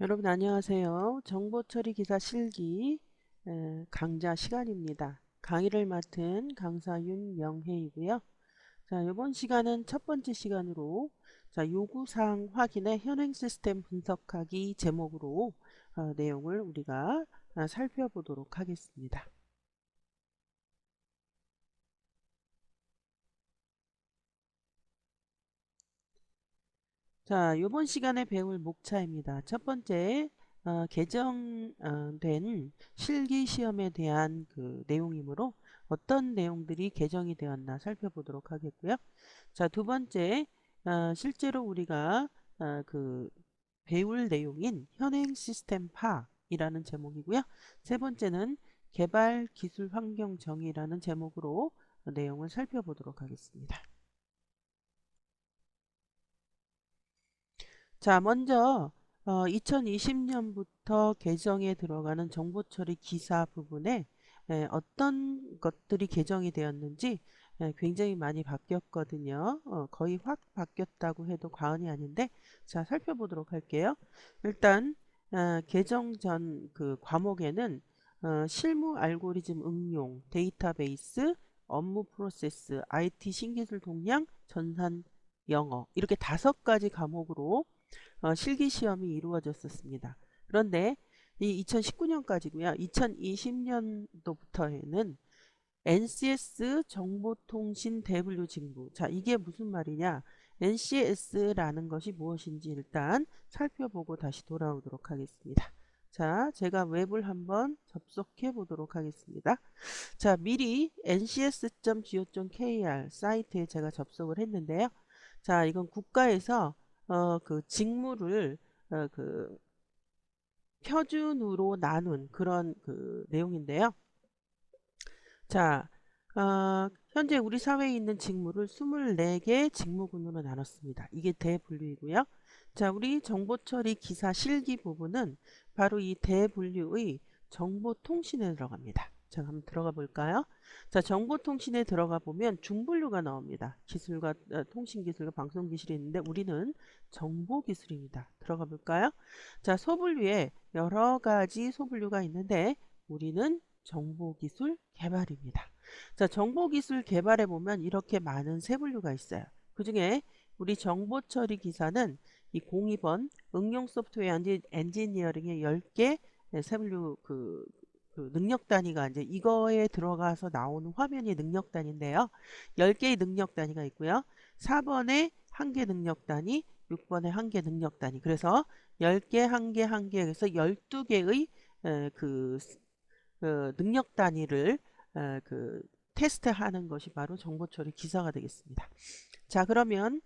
여러분 안녕하세요. 정보처리 기사 실기 강좌 시간입니다. 강의를 맡은 강사 윤영혜이고요. 자, 이번 시간은 첫 번째 시간으로 요구사항 확인의 현행 시스템 분석하기 제목으로 내용을 우리가 살펴보도록 하겠습니다. 자, 이번 시간에 배울 목차입니다. 첫 번째, 개정된 실기 시험에 대한 그 내용이므로 어떤 내용들이 개정이 되었나 살펴보도록 하겠고요. 자, 두 번째, 실제로 우리가 배울 내용인 현행 시스템 파이라는 제목이고요. 세 번째는 개발 기술 환경 정의라는 제목으로 내용을 살펴보도록 하겠습니다. 자, 먼저 2020년부터 개정에 들어가는 정보처리 기사 부분에 어떤 것들이 개정이 되었는지 굉장히 많이 바뀌었거든요. 거의 확 바뀌었다고 해도 과언이 아닌데, 자, 살펴보도록 할게요. 일단 개정 전 그 과목에는 실무 알고리즘 응용, 데이터베이스, 업무 프로세스, IT 신기술 동향, 전산 영어 이렇게 5가지 과목으로 실기 시험이 이루어졌었습니다. 그런데 이 2019년까지고요. 2020년도부터에는 NCS 정보통신 대분류 징부. 자, 이게 무슨 말이냐? NCS라는 것이 무엇인지 일단 살펴보고 다시 돌아오도록 하겠습니다. 자, 제가 웹을 한번 접속해 보도록 하겠습니다. 자, 미리 ncs.go.kr 사이트에 제가 접속을 했는데요. 자, 이건 국가에서 그 직무를 그 표준으로 나눈 그런 그 내용인데요. 자, 현재 우리 사회에 있는 직무를 24개 직무군으로 나눴습니다. 이게 대분류이고요. 자, 우리 정보처리 기사 실기 부분은 바로 이 대분류의 정보통신에 들어갑니다. 자, 한번 들어가 볼까요? 자, 정보통신에 들어가 보면 중분류가 나옵니다. 기술과 통신기술과 방송기술이 있는데 우리는 정보기술입니다. 들어가 볼까요? 자, 소분류에 여러 가지 소분류가 있는데 우리는 정보기술 개발입니다. 자, 정보기술 개발에 보면 이렇게 많은 세분류가 있어요. 그 중에 우리 정보처리 기사는 이 02번 응용 소프트웨어 엔지니어링의 10개 세분류 그 능력 단위가 이제 이거에 들어가서 나오는 화면이 능력 단위인데요. 10개의 능력 단위가 있고요. 4번에 1개 능력 단위, 6번에 1개 능력 단위. 그래서 10개, 1개, 1개에서 12개의 그 능력 단위를 그 테스트하는 것이 바로 정보처리 기사가 되겠습니다. 자, 그러면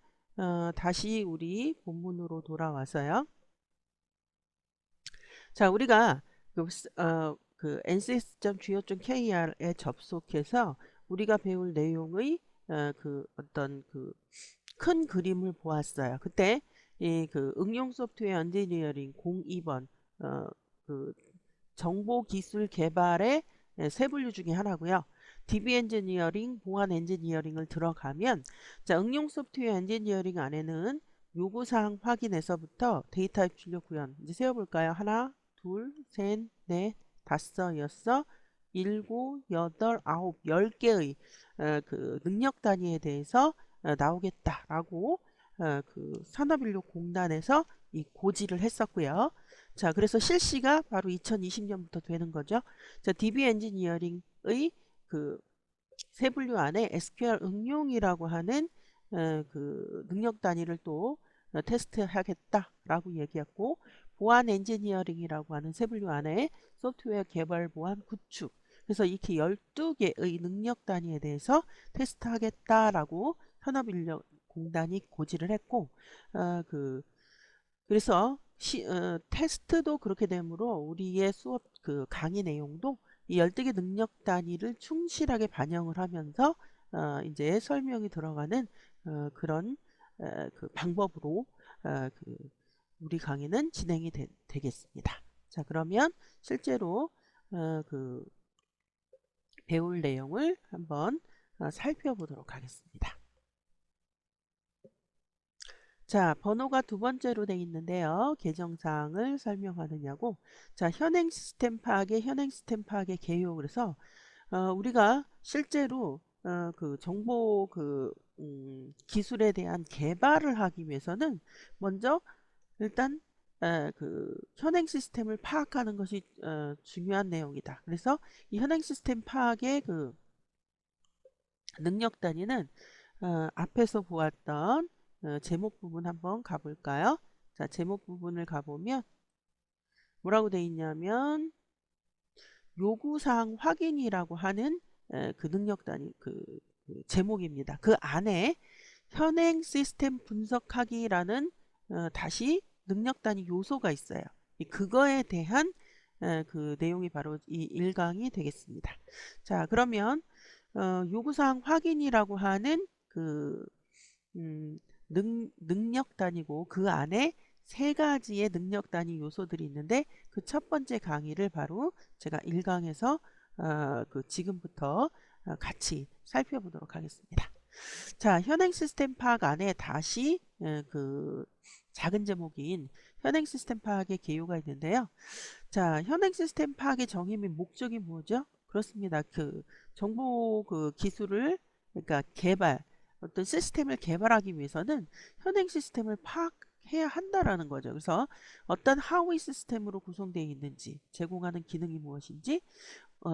다시 우리 본문으로 돌아와서요. 자, 우리가 그 ncs.go.kr에 접속해서 우리가 배울 내용의 그 어떤 그 큰 그림을 보았어요. 그때 이 그 응용 소프트웨어 엔지니어링 02번 그 정보기술 개발의 세 분류 중에 하나고요. DB 엔지니어링, 보안 엔지니어링을 들어가면 자, 응용 소프트웨어 엔지니어링 안에는 요구사항 확인에서부터 데이터 입출력 구현 이제 세어볼까요? 하나, 둘, 셋, 넷, 다섯, 여섯, 일곱, 여덟, 아홉, 10개의 그 능력 단위에 대해서 나오겠다라고 그 산업인력공단에서 이 고지를 했었고요. 자, 그래서 실시가 바로 2020년부터 되는 거죠. 자, DB 엔지니어링의 그 세 분류 안에 SQL 응용이라고 하는 그 능력 단위를 또 테스트하겠다라고 얘기했고, 보안 엔지니어링이라고 하는 세 분류 안에 소프트웨어 개발 보안 구축. 그래서 이렇게 12개의 능력 단위에 대해서 테스트하겠다라고 산업인력공단이 고지를 했고, 그래서 테스트도 그렇게 되므로 우리의 수업 그 강의 내용도 이 12개 능력 단위를 충실하게 반영을 하면서 이제 설명이 들어가는 그런 그 방법으로 그 우리 강의는 진행이 되겠습니다. 자, 그러면 실제로 그 배울 내용을 한번 살펴보도록 하겠습니다. 자, 번호가 두 번째로 돼 있는데요. 계정사항을 설명하느냐고. 자, 현행 시스템 파악의 개요. 그래서 우리가 실제로 그 정보 기술에 대한 개발을 하기 위해서는 먼저 일단 그 현행 시스템을 파악하는 것이 중요한 내용이다. 그래서 이 현행 시스템 파악의 그 능력 단위는 앞에서 보았던 제목 부분 한번 가볼까요? 자, 제목 부분을 가보면 뭐라고 돼 있냐면 요구사항 확인이라고 하는 그 능력 단위 그 제목입니다. 그 안에 현행 시스템 분석하기라는 다시 능력 단위 요소가 있어요. 그거에 대한 그 내용이 바로 이 1강이 되겠습니다. 자, 그러면 요구사항 확인이라고 하는 그 능력 단위고 그 안에 세 가지의 능력 단위 요소들이 있는데 그 첫 번째 강의를 바로 제가 1강에서 그 지금부터 같이 살펴보도록 하겠습니다. 자, 현행 시스템 파악 안에 다시 그 작은 제목인 현행 시스템 파악의 개요가 있는데요. 자, 현행 시스템 파악의 정의 및 목적이 뭐죠? 그렇습니다. 그 정보 그 기술을 그러니까 어떤 시스템을 개발하기 위해서는 현행 시스템을 파악해야 한다라는 거죠. 그래서 어떤 하위 시스템으로 구성되어 있는지, 제공하는 기능이 무엇인지,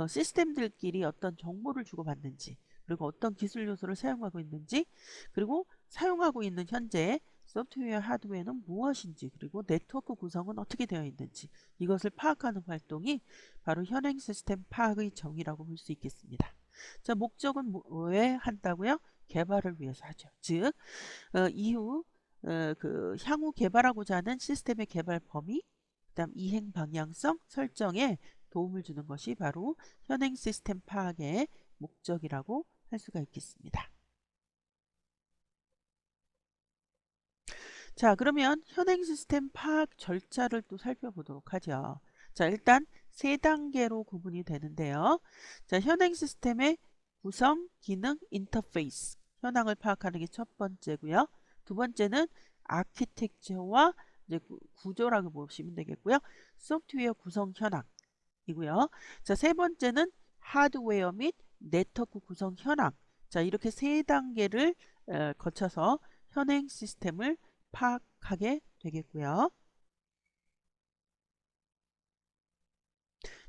시스템들끼리 어떤 정보를 주고받는지, 그리고 어떤 기술 요소를 사용하고 있는지, 그리고 사용하고 있는 현재 소프트웨어, 하드웨어는 무엇인지, 그리고 네트워크 구성은 어떻게 되어 있는지 이것을 파악하는 활동이 바로 현행 시스템 파악의 정의라고 볼 수 있겠습니다. 자, 목적은 왜 한다고요? 개발을 위해서 하죠. 즉, 이후 그 향후 개발하고자 하는 시스템의 개발 범위, 그다음 이행 방향성 설정에 도움을 주는 것이 바로 현행 시스템 파악의 목적이라고 할 수가 있겠습니다. 자, 그러면 현행 시스템 파악 절차를 또 살펴보도록 하죠. 자, 일단 세 단계로 구분이 되는데요. 자, 현행 시스템의 구성, 기능, 인터페이스 현황을 파악하는 게 첫 번째고요. 두 번째는 아키텍처와 이제 구조라고 보시면 되겠고요. 소프트웨어 구성 현황이고요. 자, 세 번째는 하드웨어 및 네트워크 구성 현황. 자, 이렇게 세 단계를 거쳐서 현행 시스템을 파악하게 되겠고요.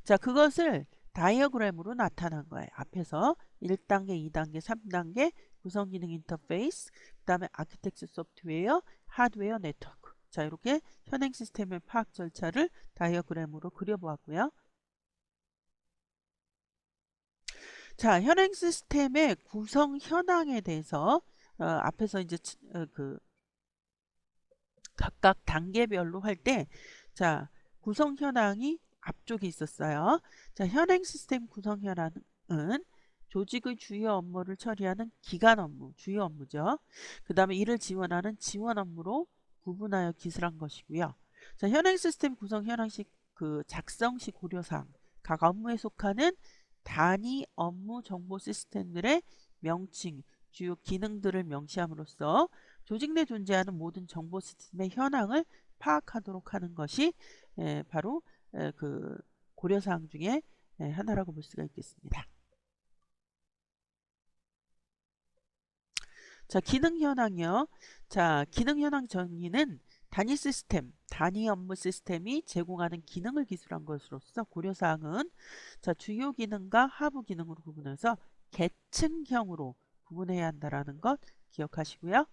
자, 그것을 다이어그램으로 나타난 거예요. 앞에서 1단계, 2단계, 3단계 구성기능 인터페이스, 그 다음에 아키텍처 소프트웨어, 하드웨어 네트워크. 자, 이렇게 현행 시스템의 파악 절차를 다이어그램으로 그려보았고요. 자, 현행 시스템의 구성 현황에 대해서 앞에서 이제 그 각각 단계별로 할 때, 자, 구성 현황이 앞쪽에 있었어요. 자, 현행 시스템 구성 현황은 조직의 주요 업무를 처리하는 기간 업무, 주요 업무죠. 그 다음에 이를 지원하는 지원 업무로 구분하여 기술한 것이고요. 자, 현행 시스템 구성 현황식 그 작성시 고려사항, 각 업무에 속하는 단위 업무 정보 시스템들의 명칭, 주요 기능들을 명시함으로써 조직 내 존재하는 모든 정보 시스템의 현황을 파악하도록 하는 것이 바로 그 고려사항 중에 하나라고 볼 수가 있겠습니다. 자, 기능 현황이요. 자, 기능 현황 정의는 단위 시스템, 단위 업무 시스템이 제공하는 기능을 기술한 것으로서 고려사항은 자, 주요 기능과 하부 기능으로 구분해서 계층형으로 구분해야 한다는 것 기억하시고요.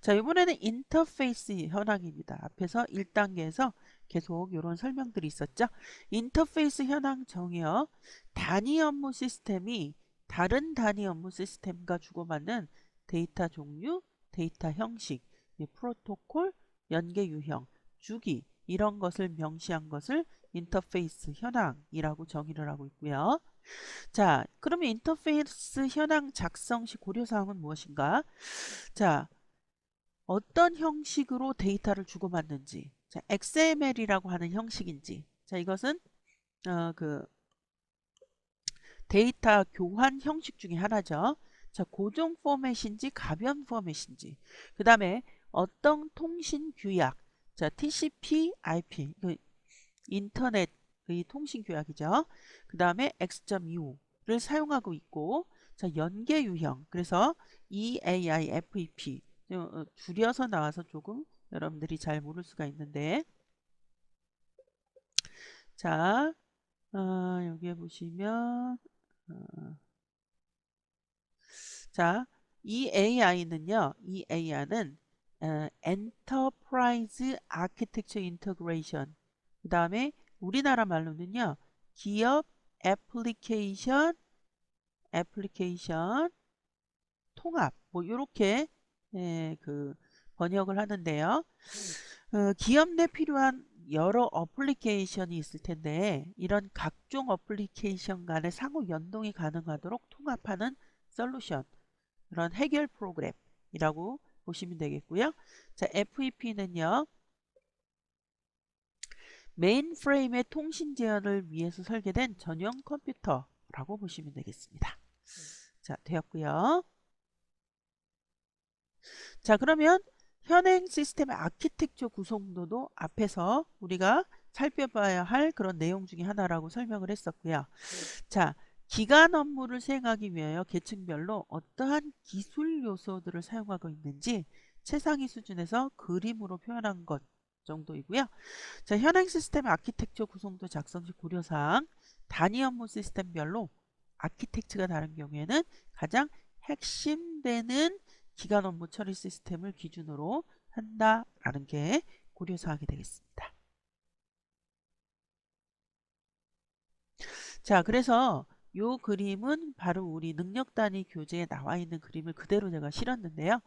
자, 이번에는 인터페이스 현황입니다. 앞에서 1단계에서 계속 이런 설명들이 있었죠. 인터페이스 현황 정의요. 단위 업무 시스템이 다른 단위 업무 시스템과 주고받는 데이터 종류, 데이터 형식, 프로토콜, 연계 유형, 주기 이런 것을 명시한 것을 인터페이스 현황이라고 정의를 하고 있고요. 자, 그러면 인터페이스 현황 작성 시 고려사항은 무엇인가? 자, 어떤 형식으로 데이터를 주고받는지, 자, XML이라고 하는 형식인지, 자, 이것은 그 데이터 교환 형식 중에 하나죠. 자, 고정 포맷인지 가변 포맷인지. 그 다음에 어떤 통신 규약. 자, TCP, IP. 인터넷의 통신 규약이죠. 그 다음에 X.25를 사용하고 있고, 자, 연계 유형. 그래서 EAI, FEP. 줄여서 나와서 조금 여러분들이 잘 모를 수가 있는데, 자, 여기에 보시면, 자, EAI는요, EAI는 Enterprise Architecture Integration. 그 다음에 우리나라 말로는요, 기업 애플리케이션 통합. 뭐, 요렇게, 그, 번역을 하는데요. 기업 내 필요한 여러 어플리케이션이 있을 텐데 이런 각종 어플리케이션 간의 상호 연동이 가능하도록 통합하는 솔루션, 그런 해결 프로그램이라고 보시면 되겠고요. 자, FEP는요. 메인프레임의 통신 제어를 위해서 설계된 전용 컴퓨터라고 보시면 되겠습니다. 자, 되었고요. 자, 그러면 현행 시스템의 아키텍처 구성도도 앞에서 우리가 살펴봐야 할 그런 내용 중에 하나라고 설명을 했었고요. 자, 기간 업무를 수행하기 위하여 계층별로 어떠한 기술 요소들을 사용하고 있는지 최상위 수준에서 그림으로 표현한 것 정도이고요. 자, 현행 시스템의 아키텍처 구성도 작성 시 고려사항 단위 업무 시스템별로 아키텍처가 다른 경우에는 가장 핵심되는 기간 업무 처리 시스템을 기준으로 한다라는 게 고려사항이 되겠습니다. 자, 그래서 요 그림은 바로 우리 능력단위 교재에 나와 있는 그림을 그대로 제가 실었는데요.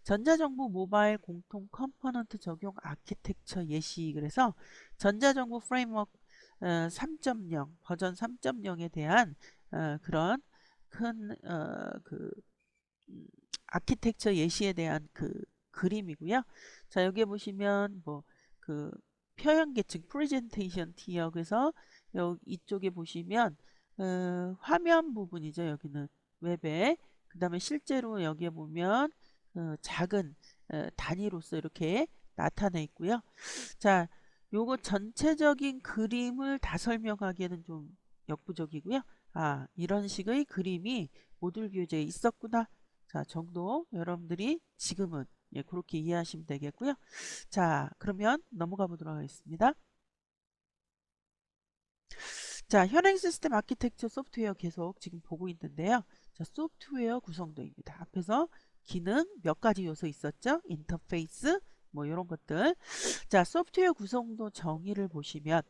전자정보 모바일 공통 컴포넌트 적용 아키텍처 예시. 그래서 전자정보 프레임워크 3.0 버전 3.0에 대한 그런 큰 아키텍처 예시에 대한 그 그림이고요. 자, 여기에 보시면 뭐 그 표현계층 프레젠테이션 티어. 그래서 이쪽에 보시면 화면 부분이죠. 여기는 웹에. 그 다음에 실제로 여기에 보면 작은 단위로서 이렇게 나타내 있고요. 자, 요거 전체적인 그림을 다 설명하기에는 좀 역부족이고요. 아, 이런 식의 그림이 모듈 교재에 있었구나. 자, 정도 여러분들이 지금은 그렇게 이해하시면 되겠고요. 자, 그러면 넘어가 보도록 하겠습니다. 자, 현행 시스템 아키텍처 소프트웨어 계속 지금 보고 있는데요. 자, 소프트웨어 구성도입니다. 앞에서 기능 몇 가지 요소 있었죠? 인터페이스 뭐 이런 것들. 자, 소프트웨어 구성도 정의를 보시면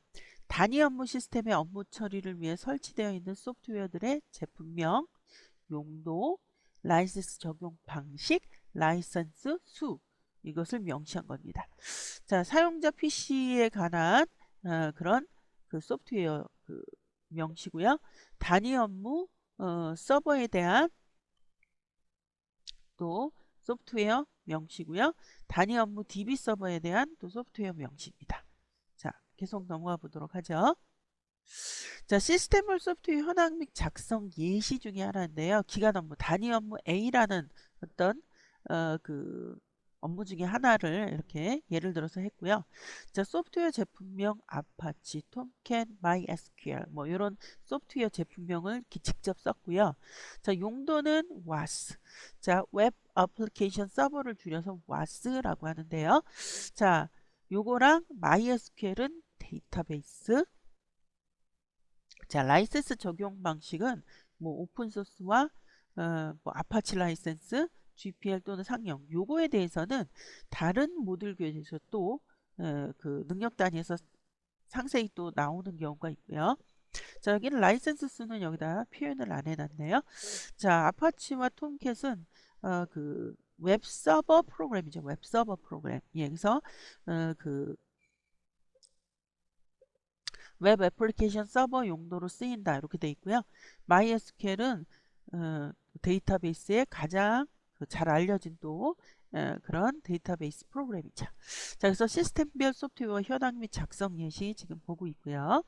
단위 업무 시스템의 업무 처리를 위해 설치되어 있는 소프트웨어들의 제품명, 용도, 라이센스 적용 방식, 라이센스 수, 이것을 명시한 겁니다. 자, 사용자 PC에 관한 그런 그 소프트웨어 명시고요. 단위 업무 서버에 대한 또 소프트웨어 명시고요. 단위 업무 DB 서버에 대한 또 소프트웨어 명시입니다. 자, 계속 넘어가 보도록 하죠. 자, 시스템별 소프트웨어 현황 및 작성 예시 중에 하나인데요. 기간 업무, 단위 업무 A라는 어떤 그 업무 중에 하나를 이렇게 예를 들어서 했고요. 자, 소프트웨어 제품명 아파치, 톰캣, 마이에스큐엘 뭐 이런 소프트웨어 제품명을 직접 썼고요. 자, 용도는 WAS. 자, 웹 어플리케이션 서버를 줄여서 WAS라고 하는데요. 자, 요거랑 MySQL은 데이터베이스. 자, 라이센스 적용 방식은 뭐 오픈소스와 뭐 아파치 라이센스, GPL 또는 상용 요거에 대해서는 다른 모듈 교재에서 또 그 능력 단위에서 상세히 또 나오는 경우가 있고요. 자, 여기는 라이센스 수는 여기다 표현을 안 해놨네요. 자, 아파치와 톰캣은 그 웹서버 프로그램이죠. 웹서버 프로그램. 예, 그래서 그 웹 애플리케이션 서버 용도로 쓰인다 이렇게 돼 있고요. MySQL은 데이터베이스에 가장 잘 알려진 또 그런 데이터베이스 프로그램이죠. 자, 그래서 시스템별 소프트웨어 현황 및 작성 예시 지금 보고 있고요.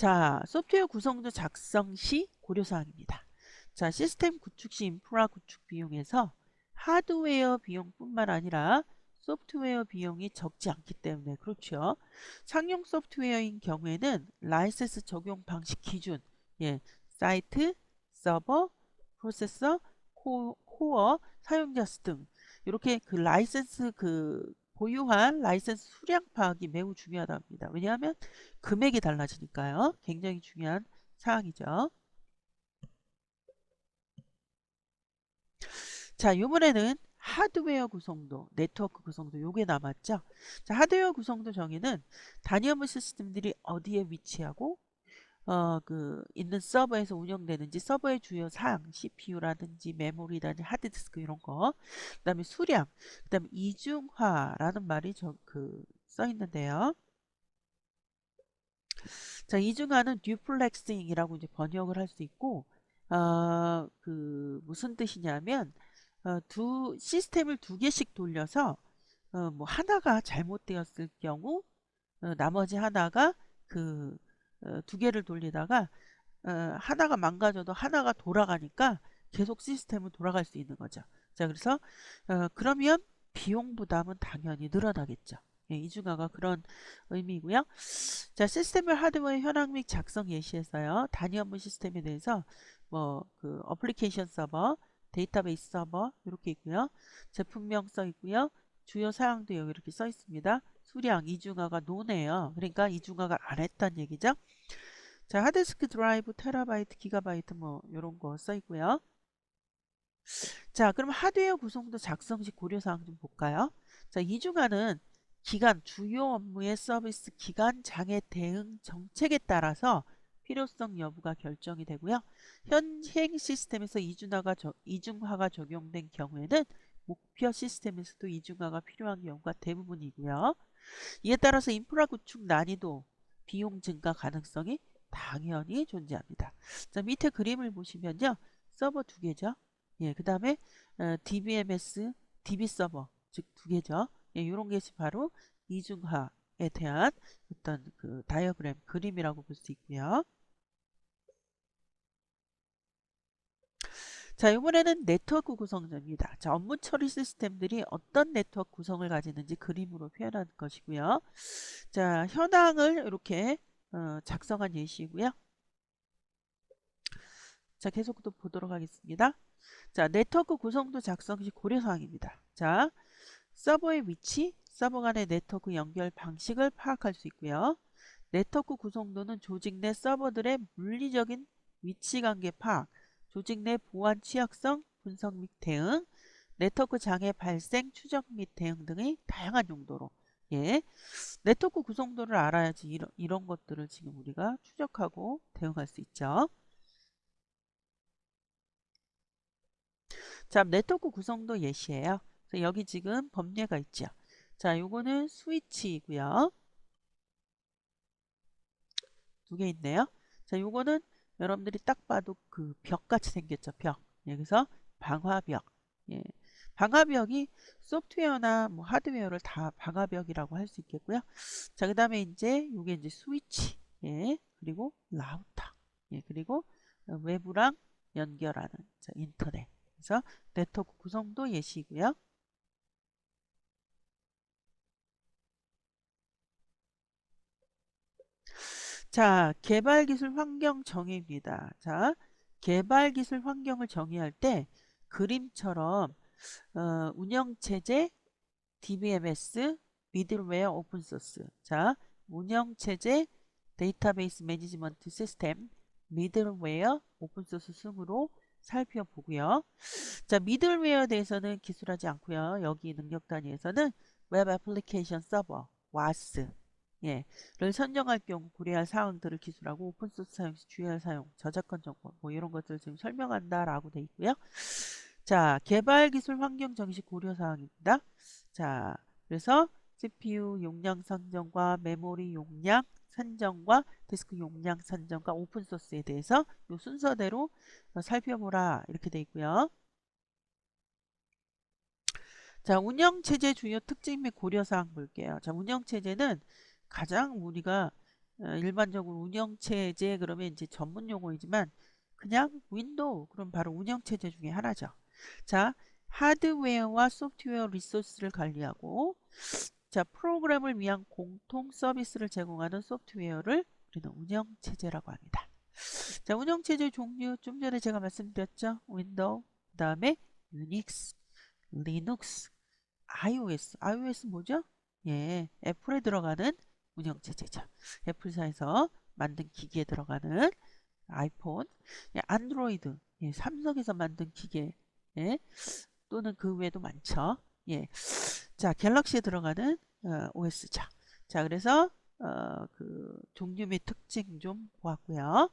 자, 소프트웨어 구성도 작성 시 고려사항입니다. 자, 시스템 구축 시 인프라 구축 비용에서 하드웨어 비용뿐만 아니라 소프트웨어 비용이 적지 않기 때문에 그렇죠. 상용 소프트웨어인 경우에는 라이센스 적용 방식 기준, 예, 사이트, 서버, 프로세서, 코어, 사용자 수 등 이렇게 그 라이센스 그 보유한 라이센스 수량 파악이 매우 중요하답니다. 왜냐하면 금액이 달라지니까요. 굉장히 중요한 사항이죠. 자, 이번에는 하드웨어 구성도, 네트워크 구성도 요게 남았죠. 자, 하드웨어 구성도 정의는 단위 업무 시스템들이 어디에 위치하고 있는 서버에서 운영되는지 서버의 주요 사항, CPU라든지 메모리라든지 하드디스크 이런 거, 그다음에 수량, 그다음에 이중화라는 말이 써 있는데요. 자, 이중화는 듀플렉싱이라고 이제 번역을 할 수 있고, 무슨 뜻이냐면, 두 시스템을 두 개씩 돌려서, 뭐 하나가 잘못되었을 경우, 나머지 하나가 그, 두 개를 돌리다가, 하나가 망가져도 하나가 돌아가니까 계속 시스템은 돌아갈 수 있는 거죠. 자, 그래서, 그러면 비용 부담은 당연히 늘어나겠죠. 예, 이중화가 그런 의미고요. 자, 시스템별 하드웨어 현황 및 작성 예시에서요. 단위 업무 시스템에 대해서 어플리케이션 서버, 데이터베이스 서버 이렇게 있고요. 제품명 써 있고요. 주요 사항도 여기 이렇게 써 있습니다. 수량 이중화가 노네요. 그러니까 이중화가 안 했다는 얘기죠. 자, 하드디스크 드라이브 테라바이트, 기가바이트 뭐 이런 거 써 있고요. 자, 그럼 하드웨어 구성도 작성 시 고려사항 좀 볼까요? 자, 이중화는 기간, 주요 업무의 서비스 기간 장애 대응 정책에 따라서 필요성 여부가 결정이 되고요. 현행 시스템에서 이중화가 적용된 경우에는 목표 시스템에서도 이중화가 필요한 경우가 대부분이고요. 이에 따라서 인프라 구축 난이도, 비용 증가 가능성이 당연히 존재합니다. 자, 밑에 그림을 보시면요. 서버 두 개죠. 예, 그 다음에 DBMS, DB 서버 즉 두 개죠. 예, 이런 게 바로 이중화에 대한 어떤 그 다이어그램 그림이라고 볼 수 있고요. 자, 이번에는 네트워크 구성자입니다. 자, 업무 처리 시스템들이 어떤 네트워크 구성을 가지는지 그림으로 표현한 것이고요. 자, 현황을 이렇게 작성한 예시고요. 자, 계속 또 보도록 하겠습니다. 자, 네트워크 구성도 작성 시 고려사항입니다. 자, 서버의 위치, 서버 간의 네트워크 연결 방식을 파악할 수 있고요. 네트워크 구성도는 조직 내 서버들의 물리적인 위치관계 파악, 조직 내 보안 취약성 분석 및 대응, 네트워크 장애 발생 추적 및 대응 등의 다양한 용도로 예, 네트워크 구성도를 알아야지 이런 것들을 지금 우리가 추적하고 대응할 수 있죠. 자, 네트워크 구성도 예시예요. 그래서 여기 지금 범례가 있죠. 자, 요거는 스위치이고요. 두 개 있네요. 자, 요거는 여러분들이 딱 봐도 그 벽같이 생겼죠. 벽. 여기서 방화벽. 예. 방화벽이 소프트웨어나 뭐 하드웨어를 다 방화벽이라고 할 수 있겠고요. 자, 그 다음에 이제 요게 이제 스위치. 예. 그리고 라우터. 예. 그리고 외부랑 연결하는 자, 인터넷. 그래서 네트워크 구성도 예시고요. 자, 개발기술 환경 정의입니다. 자, 개발기술 환경을 정의할 때 그림처럼 운영체제, DBMS, 미들웨어, 오픈소스. 자, 운영체제, 데이터베이스 매니지먼트 시스템, 미들웨어, 오픈소스 순으로 살펴보고요. 자, 미들웨어에 대해서는 기술하지 않고요. 여기 능력 단위에서는 웹 애플리케이션 서버, WAS, 예, 를 선정할 경우 고려할 사항들을 기술하고 오픈소스 사용 시 주의할 사용, 저작권 정보 뭐 이런 것들을 지금 설명한다라고 돼 있고요. 자, 개발 기술 환경 정식 고려 사항입니다. 자, 그래서 CPU 용량 선정과 메모리 용량 산정과 디스크 용량 산정과 오픈소스에 대해서 이 순서대로 살펴보라 이렇게 돼 있고요. 자, 운영체제 주요 특징 및 고려사항 볼게요. 자, 운영체제는 가장 우리가 일반적으로 운영체제 그러면 이제 전문 용어이지만 그냥 윈도우 그럼 바로 운영체제 중에 하나죠. 자, 하드웨어와 소프트웨어 리소스를 관리하고 자, 프로그램을 위한 공통 서비스를 제공하는 소프트웨어를 우리는 운영체제라고 합니다. 자, 운영체제 종류 좀 전에 제가 말씀드렸죠. 윈도우, 그 다음에 유닉스, 리눅스, iOS. iOS 뭐죠? 예, 애플에 들어가는 운영체제죠. 애플사에서 만든 기기에 들어가는 아이폰, 예, 안드로이드, 예, 삼성에서 만든 기계, 예, 또는 그 외에도 많죠. 예, 자, 갤럭시에 들어가는 OS죠. 자, 그래서 그 종류 및 특징 좀 보았고요.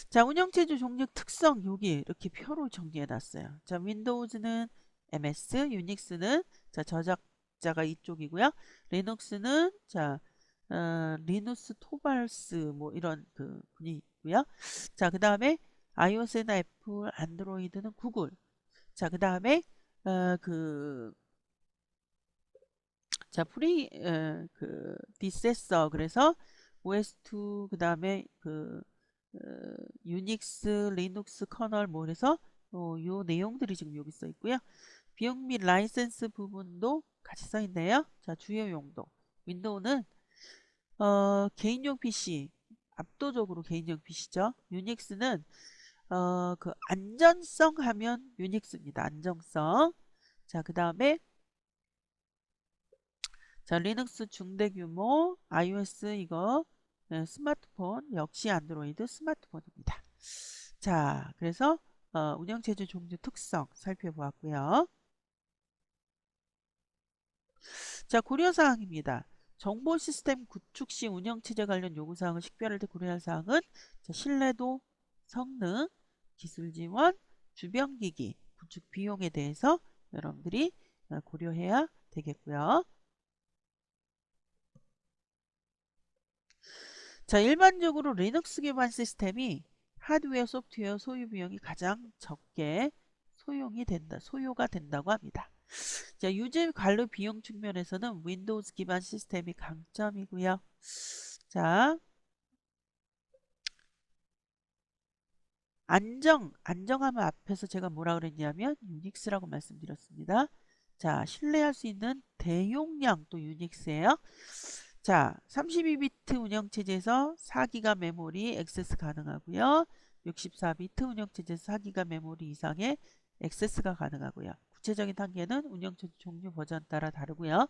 자, 운영체제 종류 특성 여기 이렇게 표로 정리해 놨어요. 자, 윈도우즈는 MS, 유닉스는 자, 저작자가 이쪽이고요. 리눅스는 자, 리누스 토발스 뭐 이런 그 분이고요. 자, 그다음에 iOS나 애플, 안드로이드는 구글. 자, 그다음에 그 자, 그 디세서 그래서 OS2 그다음에 그 어, 유닉스, 리눅스 커널 뭐 그래서 요 내용들이 지금 여기 써 있고요. 비용 및 라이센스 부분도 같이 써 있네요. 자, 주요 용도. 윈도우는 개인용 PC 압도적으로 개인용 PC죠. 유닉스는 그 안전성 하면 유닉스입니다. 안정성. 자, 그다음에 자, 리눅스 중대규모, iOS 이거 스마트폰, 역시 안드로이드 스마트폰입니다. 자, 그래서 운영체제 종류 특성 살펴보았고요. 자, 고려사항입니다. 정보 시스템 구축 시 운영체제 관련 요구사항을 식별할 때 고려할 사항은 자, 신뢰도, 성능, 기술 지원, 주변기기, 구축 비용에 대해서 여러분들이 고려해야 되겠고요. 자, 일반적으로 리눅스 기반 시스템이 하드웨어, 소프트웨어 소유 비용이 가장 적게 소요가 된다고 합니다. 자, 유지 관리 비용 측면에서는 윈도우즈 기반 시스템이 강점이고요. 자, 안정하면 앞에서 제가 뭐라 그랬냐면 유닉스라고 말씀드렸습니다. 자, 신뢰할 수 있는 대용량 또 유닉스예요. 자, 32비트 운영체제에서 4기가 메모리 액세스 가능하고요. 64비트 운영체제에서 4기가 메모리 이상의 액세스가 가능하고요. 구체적인 단계는 운영체제 종류 버전 따라 다르고요.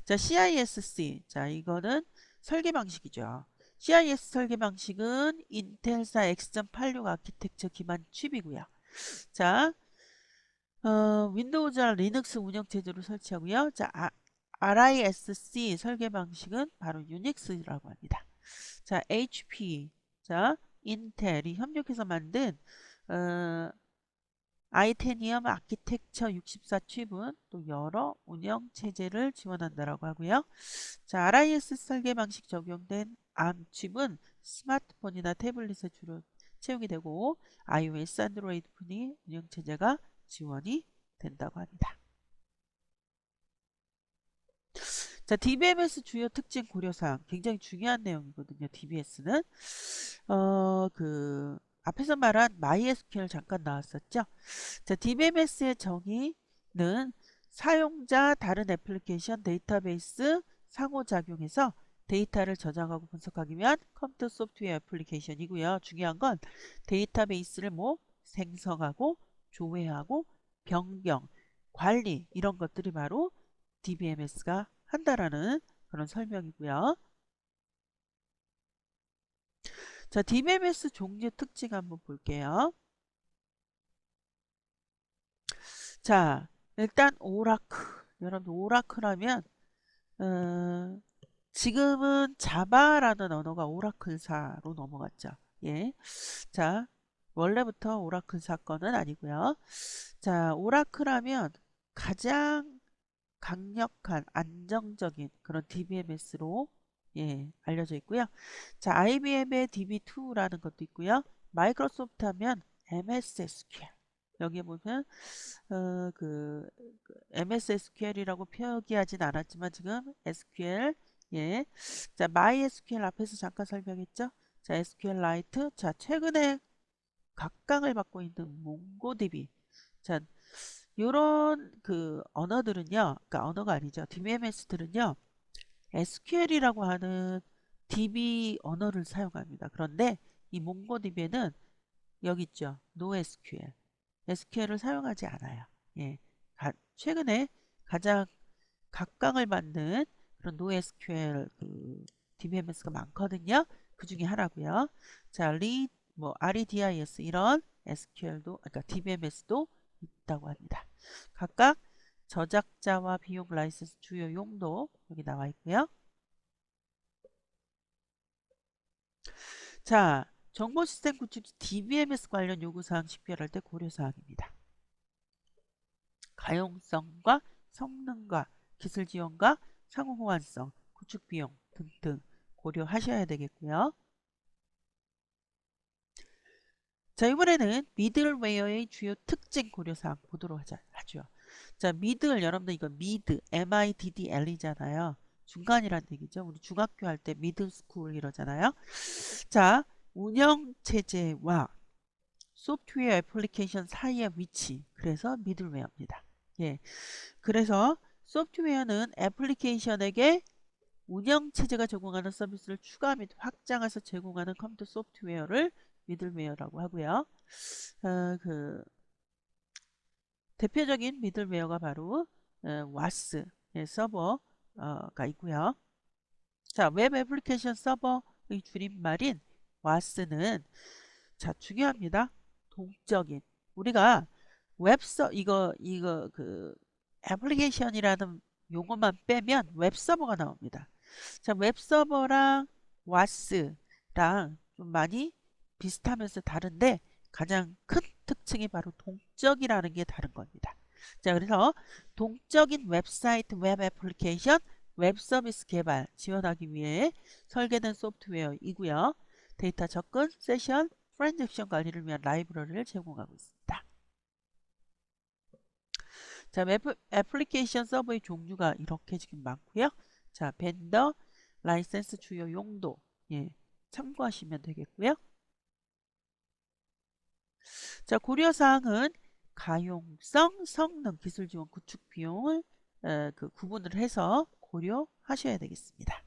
자, CISC. 자, 이거는 설계 방식이죠. CIS 설계 방식은 인텔사 X86 아키텍처 기반 칩이고요. 자, 윈도우즈와 리눅스 운영체제로 설치하고요. 자, RISC 설계 방식은 바로 유닉스라고 합니다. 자, HP, 자, 인텔이 협력해서 만든 아이테니엄 아키텍처 64 칩은 또 여러 운영 체제를 지원한다라고 하고요. 자, RIS 설계 방식 적용된 ARM 칩은 스마트폰이나 태블릿에 주로 채용이 되고 iOS, 안드로이드 폰이 운영 체제가 지원이 된다고 합니다. 자, DBMS 주요 특징 고려사항 굉장히 중요한 내용이거든요. DBS는 앞에서 말한 MySQL 잠깐 나왔었죠. 자, DBMS의 정의는 사용자 다른 애플리케이션 데이터베이스 상호작용해서 데이터를 저장하고 분석하기 위한 컴퓨터 소프트웨어 애플리케이션이고요. 중요한 건 데이터베이스를 뭐 생성하고 조회하고 변경, 관리 이런 것들이 바로 DBMS가 한다라는 그런 설명이고요. 자, DBMS 종류 특징 한번 볼게요. 자, 일단 오라클. 여러분 오라클 하면 어, 지금은 자바라는 언어가 오라클사로 넘어갔죠. 예. 자, 원래부터 오라클 사건은 아니고요. 자, 오라클 하면 가장 강력한 안정적인 그런 DBMS로 예, 알려져 있고요. 자, IBM의 DB2라는 것도 있고요. 마이크로소프트 하면 MS SQL. 여기 보면 MS SQL이라고 표기하진 않았지만 지금 SQL 예. 자, MySQL 앞에서 잠깐 설명했죠? 자, SQLite. 자, 최근에 각광을 받고 있는 몽고DB. 자, 요런 그 언어들은요. 그러니까 언어가 아니죠. DBMS들은요. SQL이라고 하는 DB 언어를 사용합니다. 그런데 이 몽고DB에는 여기 있죠. NoSQL. SQL을 사용하지 않아요. 예. 최근에 가장 각광을 받는 그런 NoSQL 그 DBMS가 많거든요. 그 중에 하나고요. 자, REDIS 이런 SQL도 그러니까 DBMS도 있다고 합니다. 각각 저작자와 비용 라이센스 주요 용도 여기 나와 있고요. 자, 정보 시스템 구축 DBMS 관련 요구사항 식별할 때 고려사항입니다. 가용성과 성능과 기술 지원과 상호 호환성, 구축 비용 등등 고려하셔야 되겠고요. 자, 이번에는 미들웨어의 주요 특징 고려사항 보도록 하죠. 자, 미들 여러분들 이거 미드, MIDDL이잖아요. 중간이란 얘기죠. 우리 중학교 할 때 미들 스쿨 이러잖아요. 자, 운영체제와 소프트웨어 애플리케이션 사이의 위치. 그래서 미들웨어입니다. 예. 그래서 소프트웨어는 애플리케이션에게 운영체제가 제공하는 서비스를 추가 및 확장해서 제공하는 컴퓨터 소프트웨어를 미들웨어라고 하고요. 그 대표적인 미들웨어가 바로 와스 서버가 있고요. 자, 웹 애플리케이션 서버의 줄임말인 와스는 자, 중요합니다. 동적인. 우리가 이거 그 애플리케이션이라는 용어만 빼면 웹서버가 나옵니다. 자, 웹서버랑 와스랑 좀 많이 비슷하면서 다른데 가장 큰 특징이 바로 동적이라는 게 다른 겁니다. 자, 그래서 동적인 웹사이트, 웹 애플리케이션, 웹 서비스 개발 지원하기 위해 설계된 소프트웨어이고요. 데이터 접근, 세션, 트랜잭션 관리를 위한 라이브러리를 제공하고 있습니다. 자, 애플리케이션 서버의 종류가 이렇게 지금 많고요. 자, 벤더, 라이센스 주요 용도 예, 참고하시면 되겠고요. 자, 고려사항은 가용성, 성능, 기술 지원, 구축 비용을 그 구분을 해서 고려하셔야 되겠습니다.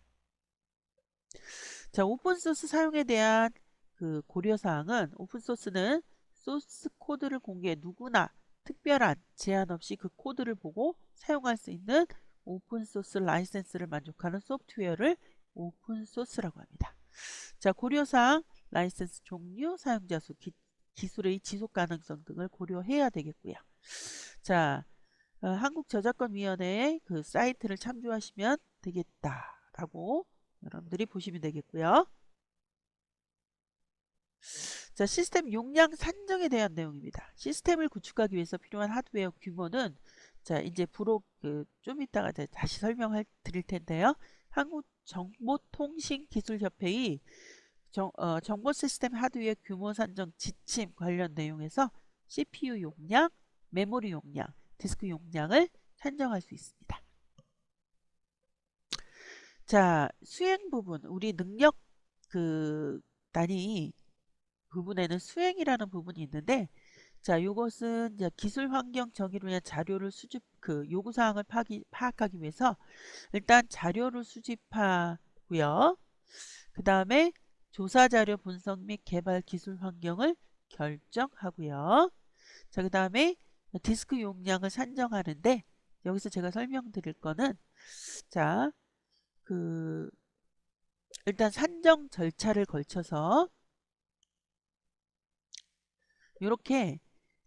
자, 오픈소스 사용에 대한 그 고려사항은 오픈소스는 소스 코드를 공개해 누구나 특별한 제한 없이 그 코드를 보고 사용할 수 있는 오픈소스 라이센스를 만족하는 소프트웨어를 오픈소스라고 합니다. 자, 고려사항 라이센스 종류, 사용자 수, 기술의 지속 가능성 등을 고려해야 되겠고요. 자, 한국저작권위원회의 그 사이트를 참조하시면 되겠다라고 여러분들이 보시면 되겠고요. 자, 시스템 용량 산정에 대한 내용입니다. 시스템을 구축하기 위해서 필요한 하드웨어 규모는 자, 이제 좀 이따가 다시 설명을 드릴 텐데요. 한국정보통신기술협회의 정보 시스템 하드웨어 규모 산정 지침 관련 내용에서 CPU 용량, 메모리 용량, 디스크 용량을 산정할 수 있습니다. 자, 수행 부분, 우리 능력 그 단위 부분에는 수행이라는 부분이 있는데, 자, 요것은 이제 기술 환경 정의를 위한 자료를 요구 사항을 파악하기 위해서 일단 자료를 수집하고요. 그 다음에 조사 자료 분석 및 개발 기술 환경을 결정하고요. 자, 그 다음에 디스크 용량을 산정하는데 여기서 제가 설명드릴 거는 자, 일단 산정 절차를 걸쳐서 이렇게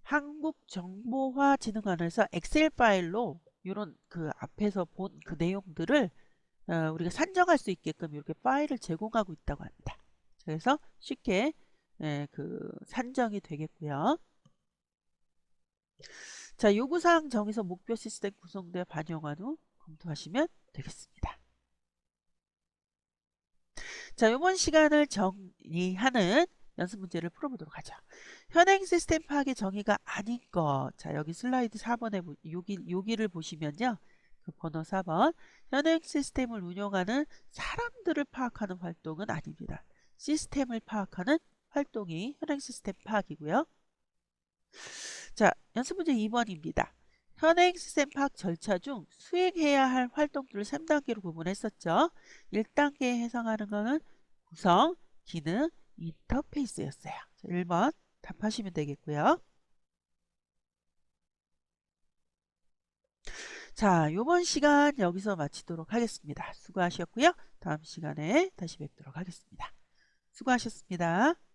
한국정보화진흥원에서 엑셀 파일로 이런 그 앞에서 본 그 내용들을 우리가 산정할 수 있게끔 이렇게 파일을 제공하고 있다고 합니다. 그래서 쉽게 그 산정이 되겠고요. 자, 요구사항 정의서 목표 시스템 구성되어 반영한 후 검토하시면 되겠습니다. 자, 이번 시간을 정리하는 연습 문제를 풀어보도록 하죠. 현행 시스템 파악의 정의가 아닌 것. 자, 여기 슬라이드 4번에 여기를 보시면요. 그 번호 4번. 현행 시스템을 운영하는 사람들을 파악하는 활동은 아닙니다. 시스템을 파악하는 활동이 현행 시스템 파악이고요. 자, 연습 문제 2번입니다. 현행 시스템 파악 절차 중 수행해야 할 활동들을 3단계로 구분했었죠. 1단계에 해당하는 거는 구성, 기능, 인터페이스였어요. 자, 1번 답하시면 되겠고요. 자, 요번 시간 여기서 마치도록 하겠습니다. 수고하셨고요. 다음 시간에 다시 뵙도록 하겠습니다. 수고하셨습니다.